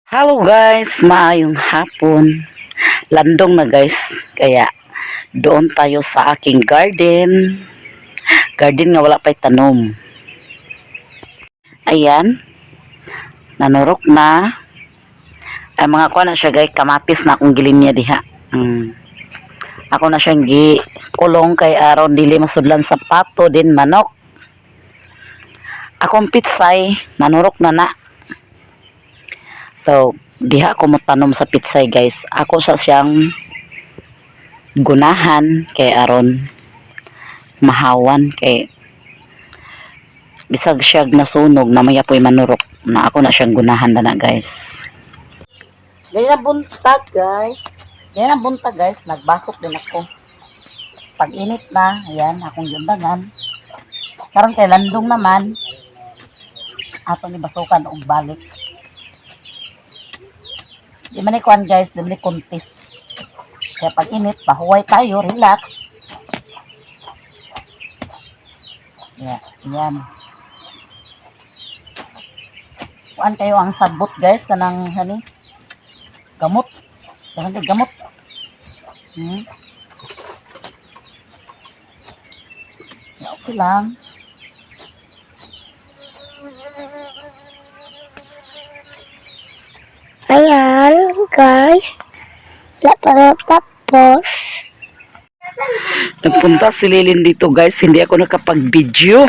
Hello guys, maayong hapon. Landong na guys, kaya doon tayo sa aking garden. Garden nga wala pa'y tanom. Ayan, nanurok na. Ay mga kuha na siya guys, kamatis na akong gilinya diha. Ako na siyang kulong kay aron dili masudlan sa pato din manok. Akong pitsay, nanurok na na. So, diha ako matanom sa pitsay guys. Ako sa siyang gunahan kay aron mahawan kay bisag siya nasunog na maya po'y manurok na ako na siyang gunahan na guys. Ganyan na buntag guys. Ganyan na buntag guys. Nagbasok din ako. Pag init na, ayan, akong gundagan. Karon kay landong naman, ato ni basukan og balik. Di man ikuan guys, di man contest. Kaya pag init, pahuway tayo, relax. Yeah, yan. Kuan kayo ang sabot guys, kanang hani, gamot. Kanang gamot. Yeah, okay lang. Ayan, guys. Tapos. Nagpunta si Lilin dito guys, hindi ako nakapag-video.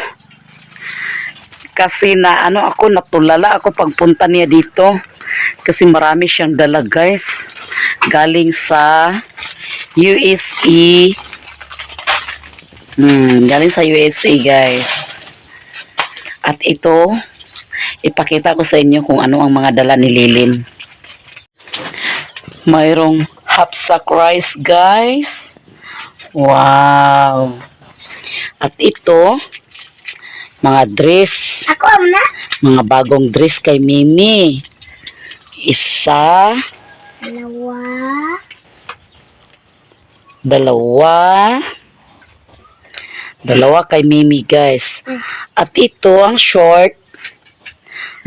Kasi natulala ako pagpunta niya dito. Kasi marami siyang dala guys. Galing sa USA. Galing sa USA guys. At ito, ipakita ko sa inyo kung ano ang mga dala ni Lilin. Mayroong hapsak rice guys. Wow. At ito, mga dress. Ako na. Mga bagong dress kay Mimi. Isa. Dalawa kay Mimi guys. At ito ang short.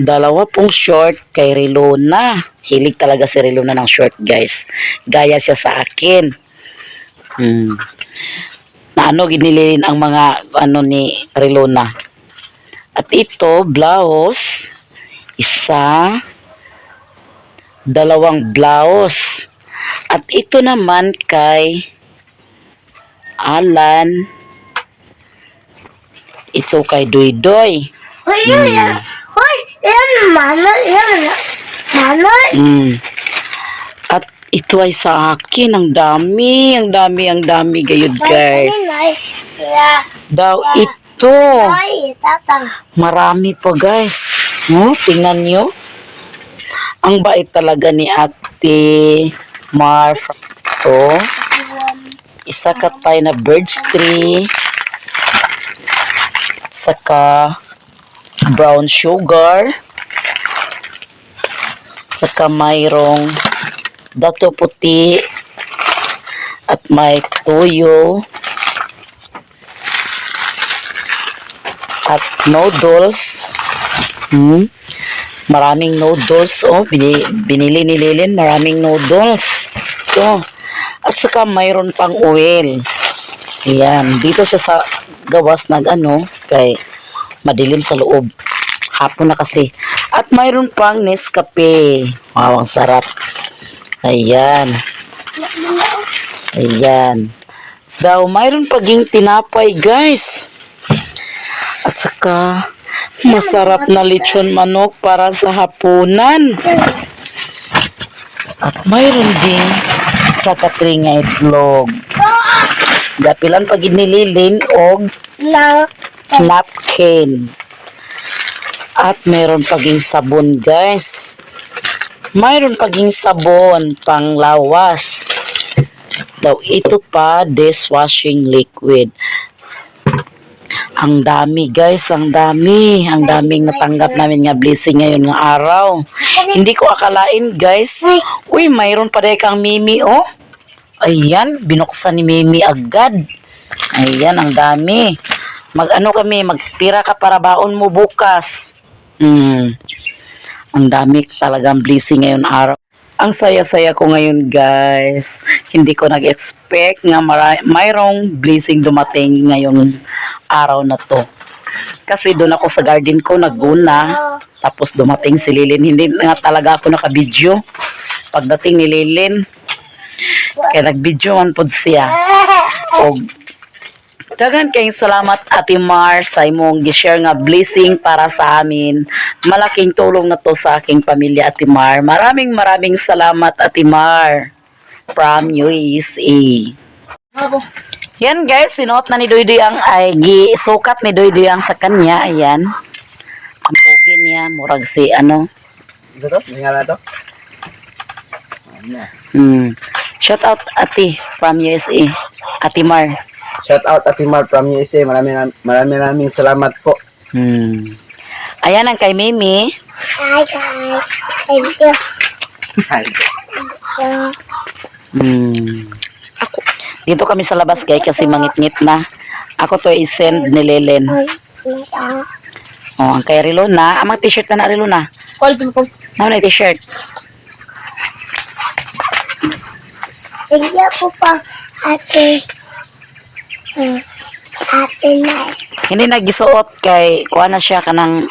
Dalawa pong short kay Rilona. Hilig talaga si Rilona ng short guys. Gaya siya sa akin. Ginilin ang mga ni Rilona. At ito, blouse. Isa. Dalawang blouse. At ito naman kay Alan. Ito kay Doydoy. At ito ay sa akin. Ang dami gayud guys. Daw ito. Marami po guys. Tingnan nyo. Ang bait talaga ni Ate Marf. Isa ka tayo na birds tree. Saka brown sugar. Saka mayroong dato puti. At may toyo. At noodles. Maraming noodles. Binili ni Lilin. Maraming noodles. Ito. At saka mayroon pang oil. Ayan. Dito siya sa gawas kay madilim sa loob. Hapon na kasi. At mayroon pang Nescafe. Wow, ang sarap. Ayan. Daw, mayroon paging tinapay guys. At saka masarap na lechon manok para sa hapunan. At mayroon din sa katringa itlog. Dapilan pag inililin og napkin. At mayroon paging sabon guys. Mayroon paging sabon pang lawas. Daw ito pa dishwashing liquid. Ang dami guys, ang daming natanggap namin nga blessing ngayon nga araw. Hindi ko akalain guys. Uy, mayroon pa rin kang Mimi Ayan, binuksan ni Mimi agad. Ayan, ang dami. Magtira ka para baon mo bukas. Ang dami talagang blessing ngayon araw. Ang saya-saya ko ngayon guys. Hindi ko nag-expect nga mayroong blessing dumating ngayong araw na to. Kasi doon ako sa garden ko nagguna. Tapos dumating si Lilin. Hindi nga talaga ako nakabidyo. Pagdating ni Lilin, kaya nagbidyo man po siya. O dagan kayong salamat Ate Mar sa imong gi-share nga blessing para sa amin. Malaking tulong na to sa aking pamilya Ate Mar. Maraming salamat Ate Mar from USA. Yan guys, sinuot na ni Doydoy ang ay gisukat ni Doydoy ang sa kanya. Ayan. Ang pogi niya, murag si ano. Ito to? May nga na to? Shout out Ate from USA. Ate Mar. Shout out Ate Mar from USA. Maraming salamat po. Ayan ang kay Mimi. Hi guys. Thank you. Dito kami sa labas guys kasi mangit-ngit na. Ako to i-send ni Lelen. Oh, ang kay Rilona. Amang t-shirt na Rilona. Call ko. Ano na t-shirt? Thank you po pa ate. Ate Mai. Hindi nagisuot kay kuha na siya kanang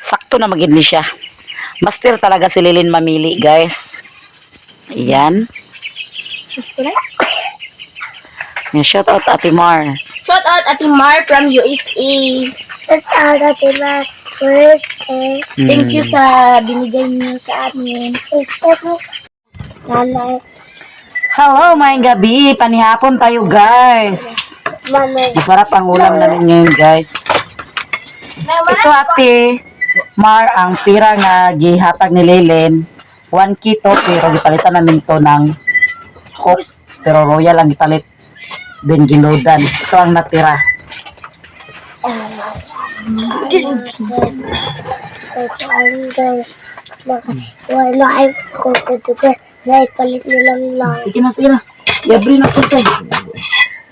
sakto na magid ni siya. Master talaga si Lilin mamili, guys. Ayan. Shout out Ate Mar. Shout out Ate Mar from USA. Shout out Ate Mai. Birthday. Thank you sa binigay niyo sa amin. Nanay. Hello, maayong gabi. Panihapon tayo, guys. Mama. Masarap ang ulam namin ngayon, guys. Ito, Ate Mar, ang pira nga gihatag ni Lelen. 1 kito, pero gipalitan namin to ng Coke. Pero royal ang gipalit. Then gilodan. Ito ang natira. Guys. Wala ay kukutugan. Palit nilang lang. Sige na, sige na. Libre na po tayo.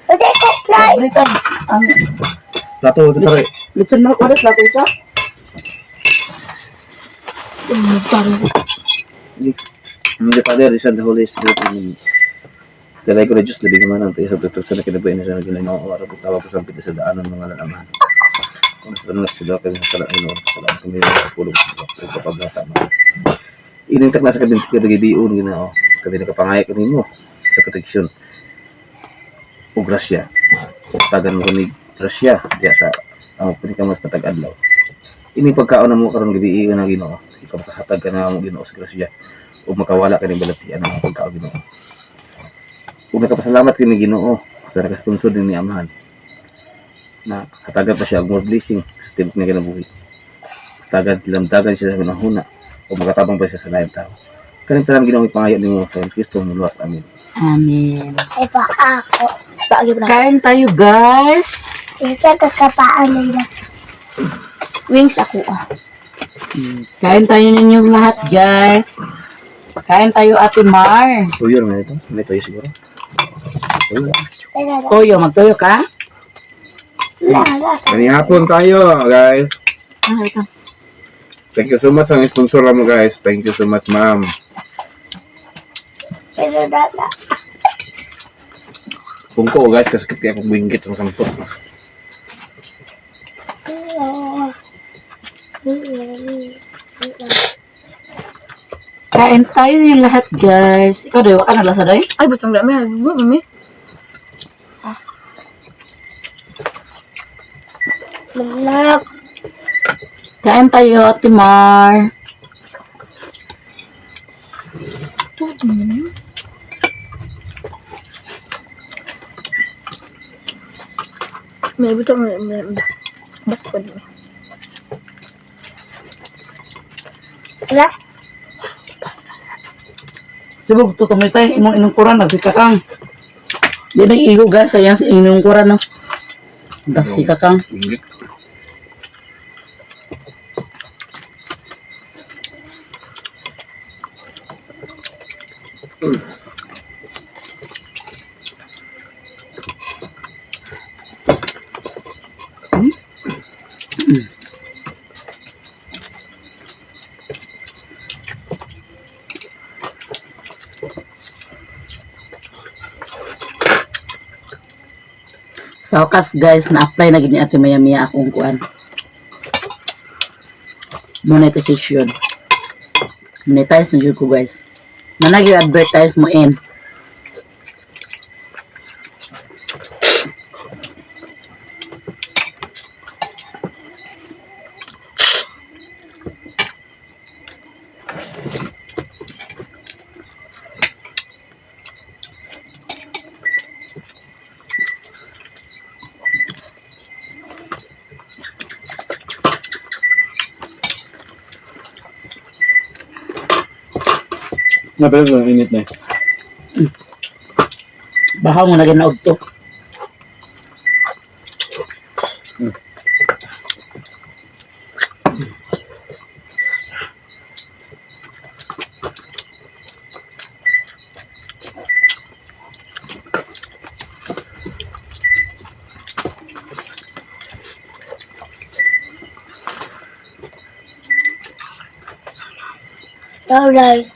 Pwede ko fly. Libre tayo. Ang Plato, ito rin. litson mo ulit, lato isa. Hindi pa rin, isa the Holy Spirit. Kalay ko na Diyos, labing naman ang tayo sa tutusan na kinabuhin na siya na ginay mga oras. Tawa ko sa pita sa daanan mga lalaman. Kung sa na sila kayo sa salain, salain kami sa pulong sa kapagata mo. Inintak na sa kabinti ka nagidiun ginao. Kami nakapangayag ko ninyo sa proteksyon. O grasya. Tagan mo ni grasya. Diya sa ang pinikamas patag-adlaw. Ini pagkaon na mo karon gidiin na Ginoo. Ikaw makahatag ka na mo Ginoo sa grasya. O makawala ka ni balatian ang pagkaon Ginoo. Kung nakapasalamat kini Ginoo sa nakasponsor ni Amahan. Na hatagan pa siya ang more blessing sa tibok niya kinabuhi. Tagan siya sa hunahuna. O makatabang pa siya sa laing tao. Kaning tanan Ginoo ipangayat nimo sa Kristo muluwas amin. Amen. Ay pa ako. Kain tayo, guys. Isa kakapaan nila. Wings ako Kain tayo ninyong lahat, guys. Kain tayo, Ate Mar. Tuyo na ito. May tuyo siguro. Tuyo. Toyo, magtoyo ka? Kanihapon tayo, guys. Ito. Thank you so much ang sponsor mo, guys. Thank you so much, ma'am. Pero dada. Kung ko, guys, kasakit kaya akong bingkit ng sampo. Kain tayo yung lahat, guys. Ikaw, Doy, waka na lasa, Doy? Ay, butang dami. Mami. Malak. Kain tayo, Ate Mar. May butang basta pa din. Wala. Sibog, tutumay tayo. Imong inungkuran, nagsikakang. Di na igo, guys. Ayan, si inungkuran, no? Nagsikakang. Bingkit. Sa wakas guys, na-apply na gini ate maya-maya akong kuan. Monetization. Monetize na dyan ko guys. Manag yung advertise mo in. Pero ang init na eh. Bahaw mo na ginaog to. Alright.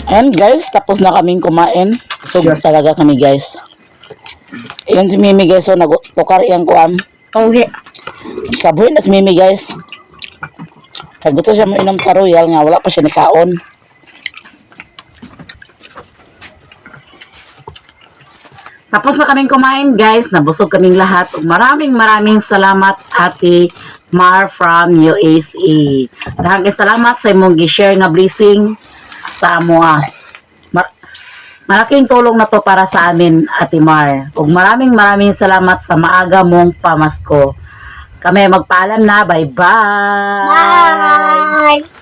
And guys, tapos na kaming kumain. So, talaga kami guys. Ayun si Mimi guys, so nagtukar iyang kuam. Okay. Sabuhin na si Mimi guys. Kag gusto siya mainom sa royal nga, wala pa siya nakaon. Tapos na kaming kumain guys, nabusog kaming lahat. Maraming salamat Ate Mar from USA. Daghang salamat sa imong gi-share nga blessing sa amoa. Malaking tulong na to para sa amin, Ate Mar. Ug maraming salamat sa maaga mong pamasko. Kami magpaalam na. Bye-bye! Bye!